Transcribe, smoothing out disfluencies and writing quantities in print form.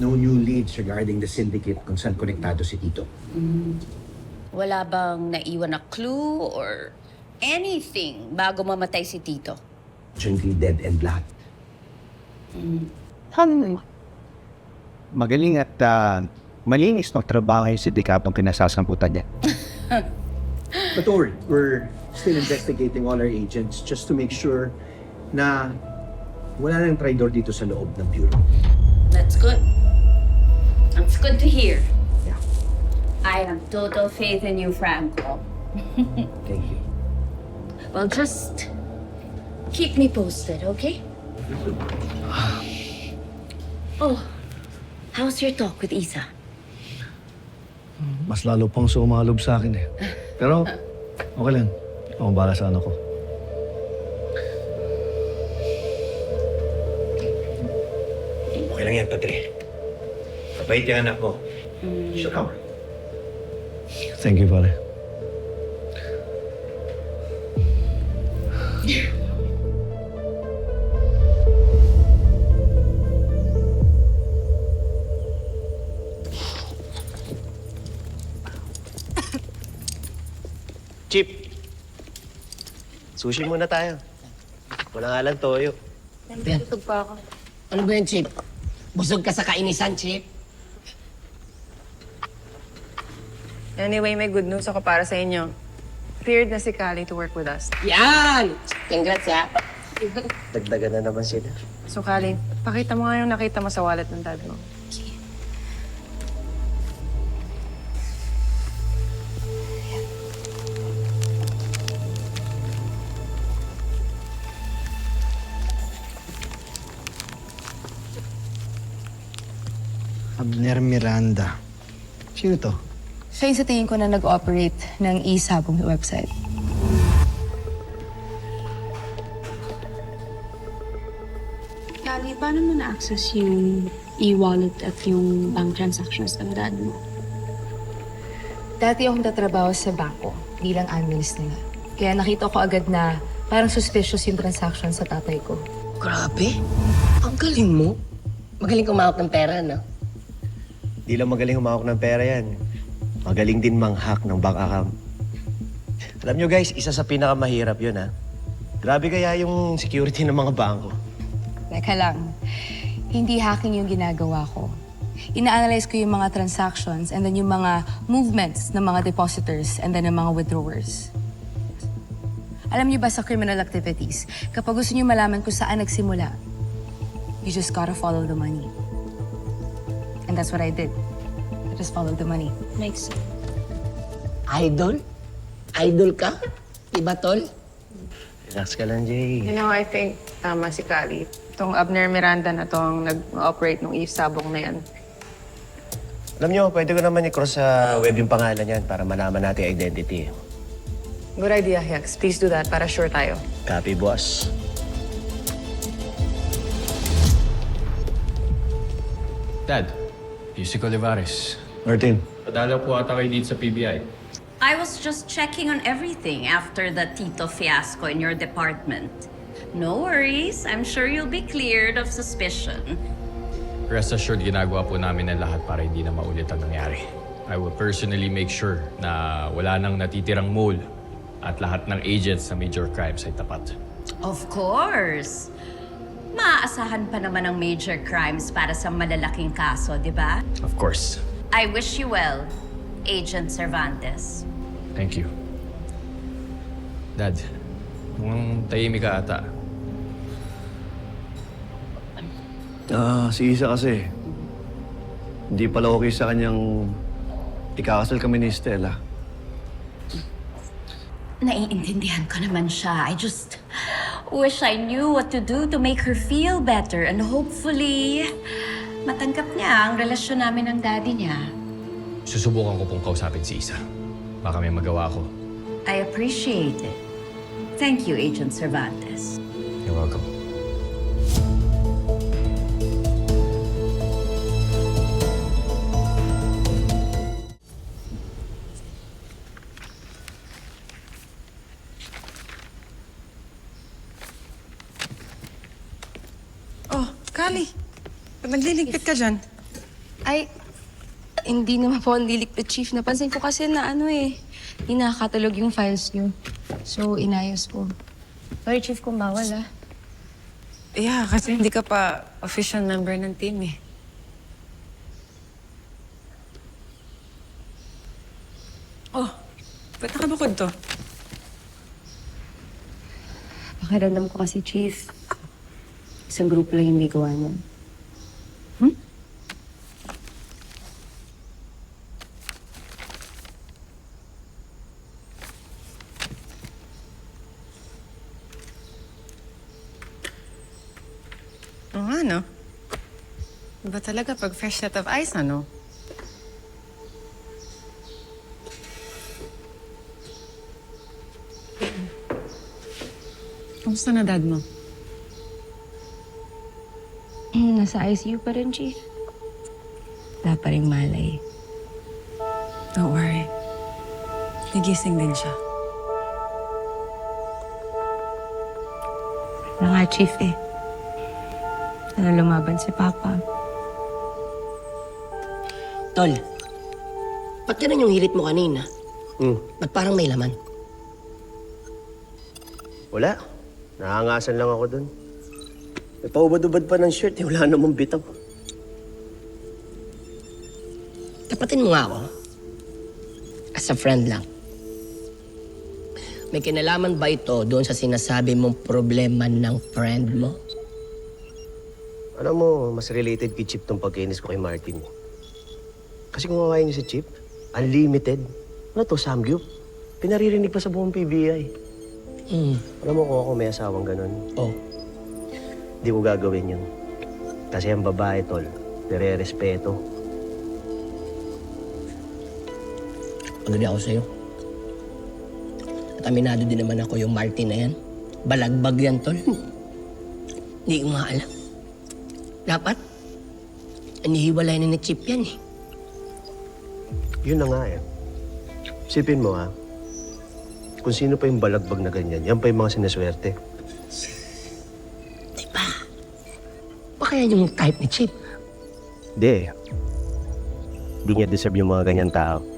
no new leads regarding the syndicate kung saan konektado si Tito. Wala bang naiwan na clue or anything bago mamatay si Tito? Actually, dead end lahat. Magaling at malinis ng trabaho yung sindikato ang pinasasamputan niya. But don't worry, we're still investigating all our agents just to make sure na wala nang traitor dito sa loob ng bureau. That's good. That's good to hear. Yeah. I have total faith in you, Franco. Thank you. Well, just keep me posted, okay? Oh, how's your talk with Isa? Mas lalo pang sumalob sa akin eh. Pero, okay lang. Ako bala sa ano ko. Okay lang yan, Padre. Mabait yung anak mo. She'll come. Thank you, pare. Chip, sushi muna tayo. Wala nga lang toyo. Tutog pa ako. Ano ba yan, Chip? Busog ka sa kainisan, Chip? Anyway, may good news ako para sa inyo. Cleared na si Kali to work with us. Yan! Congrats, ha? Dagdagan na naman sila. So, Kali, pakita mo nga yung nakita mo sa wallet ng dad mo. Abner Miranda. Sino to? Siya yung sa tingin ko na nag-operate ng e-sabong website. Kali, paano mo na-access yung e-wallet at yung bank transactions ng dad mo? Dati akong tatrabaho sa bangko bilang analyst nila. Kaya nakita ko agad na parang suspicious yung transaction sa tatay ko. Grabe. Ang galing mo. Magaling kumahawak ng pera, no? Di lang magaling humawak ng pera yan. Magaling din manghak ng bank account. Alam nyo guys, isa sa pinakamahirap yun ha. Grabe kaya yung security ng mga bangko. Teka lang, hindi hacking yung ginagawa ko. Ina-analyze ko yung mga transactions and then yung mga movements ng mga depositors and then ng mga withdrawers. Alam niyo ba sa criminal activities, kapag gusto niyo malaman kung saan nagsimula, you just gotta follow the money. And that's what I did. I just followed the money. Makes sense. Idol? Idol ka? Diba, Tol? Relax ka lang, Jay. You know, I think tama si Kali. Itong Abner Miranda na to ang nag-operate ng e-sabong na yan. Alam nyo, pwede ko naman i-cross sa web yung pangalan yan para malaman natin yung identity. Good idea, Hex. Please do that para sure tayo. Copy, boss. Dad, Yusico Olivares. Martin. Padala po ata kayo dito sa PBI. I was just checking on everything after the Tito fiasco in your department. No worries. I'm sure you'll be cleared of suspicion. Rest assured, ginagawa po namin ang lahat para hindi na maulit ang nangyari. I will personally make sure na wala nang natitirang mole at lahat ng agents sa major crimes ay tapat. Of course. Maaasahan pa naman ang major crimes para sa malalaking kaso, di ba? Of course. I wish you well, Agent Cervantes. Thank you. Dad, mukhang tahimik ka ata. Si Isa kasi. Hindi pala okay sa kanyang ikakasal kami ni Stella. Naiintindihan ko naman siya. I just wish I knew what to do to make her feel better and hopefully matanggap niya ang relasyon namin ng daddy niya. Susubukan ko pong kausapin si Isa. Baka may magawa ko. I appreciate it. Thank you, Agent Cervantes. You're welcome. Oh, Kali. Pag nagliligpit ka dyan. Ay, hindi naman po ang lilikpit, Chief. Napansin ko kasi na hindi nakakatulog yung files niyo. So, inayos ko. Sorry, Chief, kung bawal, ah. Yeah, kasi hindi ka pa official member ng team eh. Oh, ba't nakabukod to? Pakiramdam ko kasi, Chief. Isang grupo lang yung may gawa niyan. Oo nga, no? Iba talaga pag fresh set of eyes, ano? Kamusta na dad mo? Nasa ICU pa rin, Chief. Wala pa rin malay. Don't worry. Nagising din siya. Wala nga, Chief, eh. Sana lumaban si Papa. Tol, ba't ganun yung hirit mo kanina? Hmm. Ba't parang may laman? Wala. Nahangasan lang ako dun. May paubad-ubad pa ng shirt, eh. Wala namang bitaw. Tapatin mo nga ako. As a friend lang. May kinalaman ba ito doon sa sinasabi mong problema ng friend mo? Alam mo, mas related kay Chip tong pagkainis ko kay Martin. Kasi kung kawain niyo si Chip, unlimited. Ano to, Samgyup? Pinaririnig pa sa buong PBI. Alam mo kung ako may asawang ganun, Oh, di ko gagawin yun. Kasi ang babae, tol, nire-respeto. agree ako sa'yo. At aminado din naman ako yung Martin na yan. Balagbag yan, tol. Hindi ko nga alam. Dapat, anihiwalay na ni Chip yan eh. Yun na nga eh. Sipin mo ha, kung sino pa yung balagbag na ganyan, yan pa yung mga sinaswerte. Diba? Baka yan yung type ni Chip. Hindi. Hindi niya deserve yung mga ganyan tao.